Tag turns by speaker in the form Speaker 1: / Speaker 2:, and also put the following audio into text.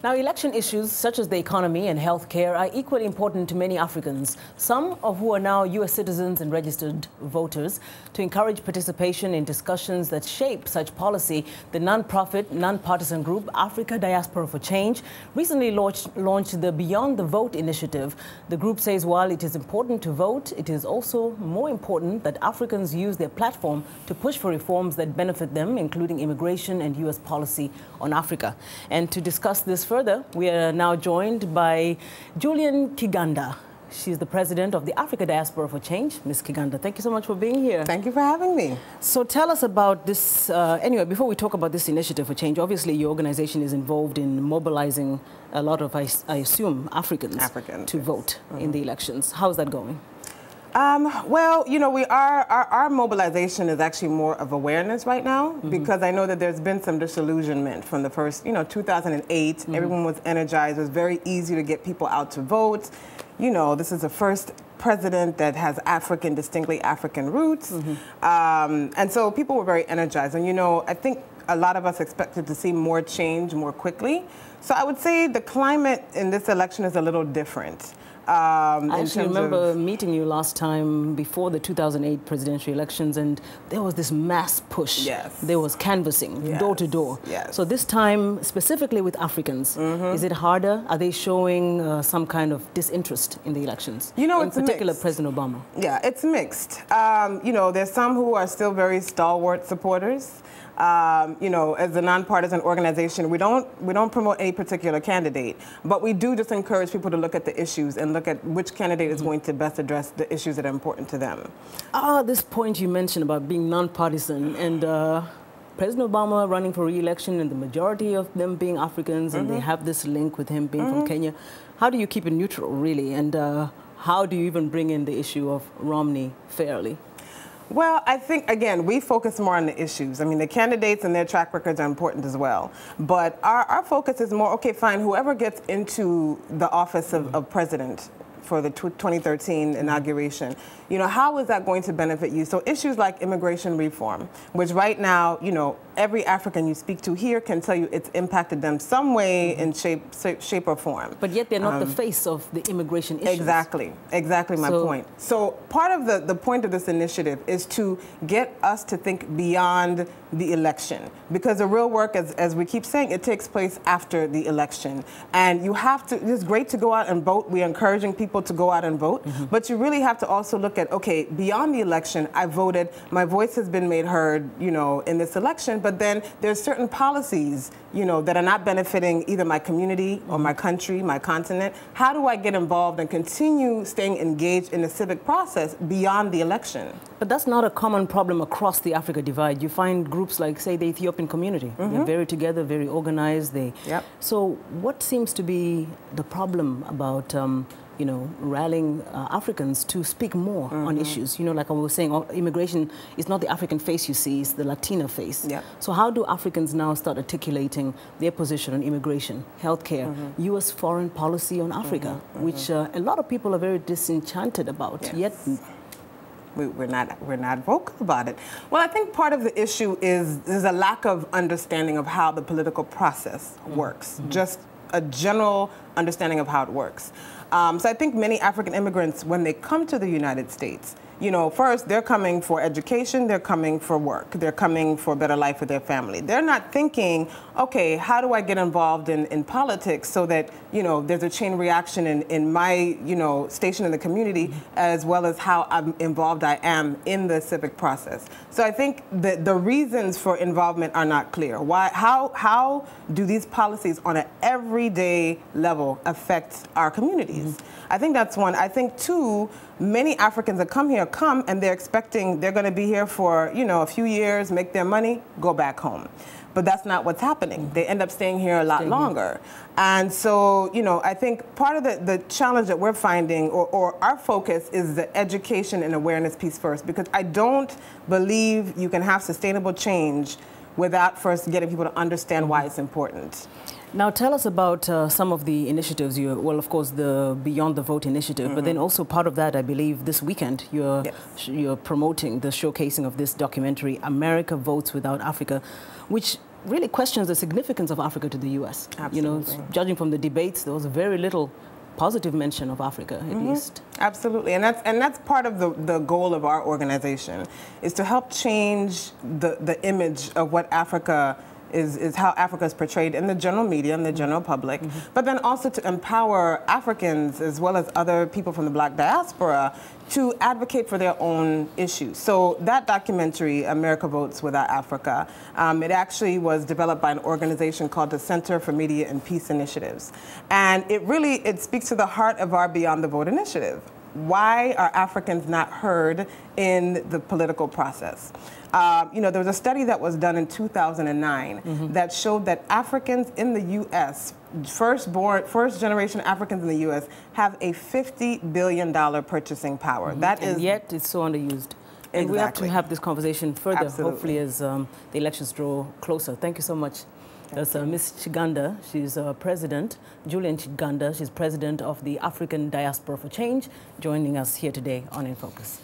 Speaker 1: Now, election issues such as the economy and healthcare are equally important to many Africans, some of who are now U.S. citizens and registered voters. To encourage participation in discussions that shape such policy, the non-profit, non-partisan group Africa Diaspora for Change recently launched the Beyond the Vote initiative. The group says while it is important to vote, it is also more important that Africans use their platform to push for reforms that benefit them, including immigration and U.S. policy on Africa. And to discuss this further, we are now joined by Julian Kianda. She's the president of the Africa Diaspora for Change. Ms. Kianda, thank you so much for being here.
Speaker 2: Thank you for having me.
Speaker 1: So tell us about this. Anyway, before we talk about this initiative for change, obviously your organization is involved in mobilizing a lot of, I assume, Africans to vote in the elections. How's that going?
Speaker 2: Well, you know, our mobilization is actually more of awareness right now, because I know that there's been some disillusionment from the first, 2008. Everyone was energized. It was very easy to get people out to vote. You know, this is the first president that has distinctly African roots. And so people were very energized. And, I think a lot of us expected to see more change more quickly. So I would say the climate in this election is a little different.
Speaker 1: I actually remember meeting you last time before the 2008 presidential elections, and there was this mass push.
Speaker 2: Yes.
Speaker 1: There was canvassing, door to door.
Speaker 2: Yes.
Speaker 1: So this time, specifically with Africans, is it harder? Are they showing some kind of disinterest in the elections?
Speaker 2: In
Speaker 1: particular,
Speaker 2: mixed.
Speaker 1: President Obama.
Speaker 2: Yeah, it's mixed. There's some who are still very stalwart supporters. As a nonpartisan organization, we don't promote any particular candidate, but we do just encourage people to look at the issues and look at which candidate is going to best address the issues that are important to them.
Speaker 1: This point you mentioned about being nonpartisan and President Obama running for re-election and the majority of them being Africans, and they have this link with him being from Kenya. How do you keep it neutral, really? And how do you even bring in the issue of Romney fairly?
Speaker 2: Well, I think, again, we focus more on the issues. I mean, the candidates and their track records are important as well. But our focus is more, okay, fine, whoever gets into the office of president for the 2013 inauguration, how is that going to benefit you? So issues like immigration reform, which right now, every African you speak to here can tell you it's impacted them some way in shape or form.
Speaker 1: But yet they're not the face of the immigration issues.
Speaker 2: Exactly my point. So part of the point of this initiative is to get us to think beyond the election, because the real work, as we keep saying, it takes place after the election. And you have to, it's great to go out and vote. We're encouraging people to go out and vote, but you really have to also look at, okay, beyond the election, I voted, my voice has been made heard, in this election, but then there's certain policies, that are not benefiting either my community or my country, my continent. How do I get involved and continue staying engaged in the civic process beyond the election?
Speaker 1: But that's not a common problem across the Africa divide. You find groups like, say, the Ethiopian community. They're very together, very organized. So what seems to be the problem about rallying Africans to speak more on issues? Like I was saying, immigration is not the African face you see, it's the Latina face. So how do Africans now start articulating their position on immigration, healthcare, U.S. foreign policy on Africa, which a lot of people are very disenchanted about, yet
Speaker 2: we're not vocal about it. Well, I think part of the issue is a lack of understanding of how the political process works, just a general understanding of how it works. So I think many African immigrants, when they come to the United States, first, they're coming for education, they're coming for work, they're coming for a better life for their family. They're not thinking, okay, how do I get involved in politics so that, there's a chain reaction in my, station in the community, as well as how involved I am in the civic process. So I think that the reasons for involvement are not clear. How do these policies on an everyday level affect our communities? I think that's one. I think two, many Africans that come and they're expecting they're going to be here for, a few years, make their money, go back home. But that's not what's happening. They end up staying here a lot longer. And so, I think part of the challenge that we're finding, or our focus, is the education and awareness piece first, because I don't believe you can have sustainable change without first getting people to understand why it's important.
Speaker 1: Now tell us about some of the initiatives. Well, of course, the Beyond the Vote initiative, but then also part of that, I believe, this weekend, you're promoting the showcasing of this documentary, America Votes Without Africa, which really questions the significance of Africa to the U.S.
Speaker 2: Absolutely.
Speaker 1: You know, judging from the debates, there was very little positive mention of Africa, at least.
Speaker 2: Absolutely, and that's part of the goal of our organization, is to help change the image of what Africa is how Africa is portrayed in the general media and the general public, but then also to empower Africans as well as other people from the Black diaspora to advocate for their own issues. So that documentary, America Votes Without Africa, it actually was developed by an organization called the Center for Media and Peace Initiatives. And it speaks to the heart of our Beyond the Vote initiative. Why are Africans not heard in the political process? You know, there was a study that was done in 2009 that showed that Africans in the U.S., first generation Africans in the U.S., have a $50 billion purchasing power.
Speaker 1: And yet it's so underused. And we have to have this conversation further, hopefully, as the elections draw closer. Thank you so much. That's Ms. Kianda. She's president, Julian Kianda. She's president of the African Diaspora for Change, joining us here today on In Focus.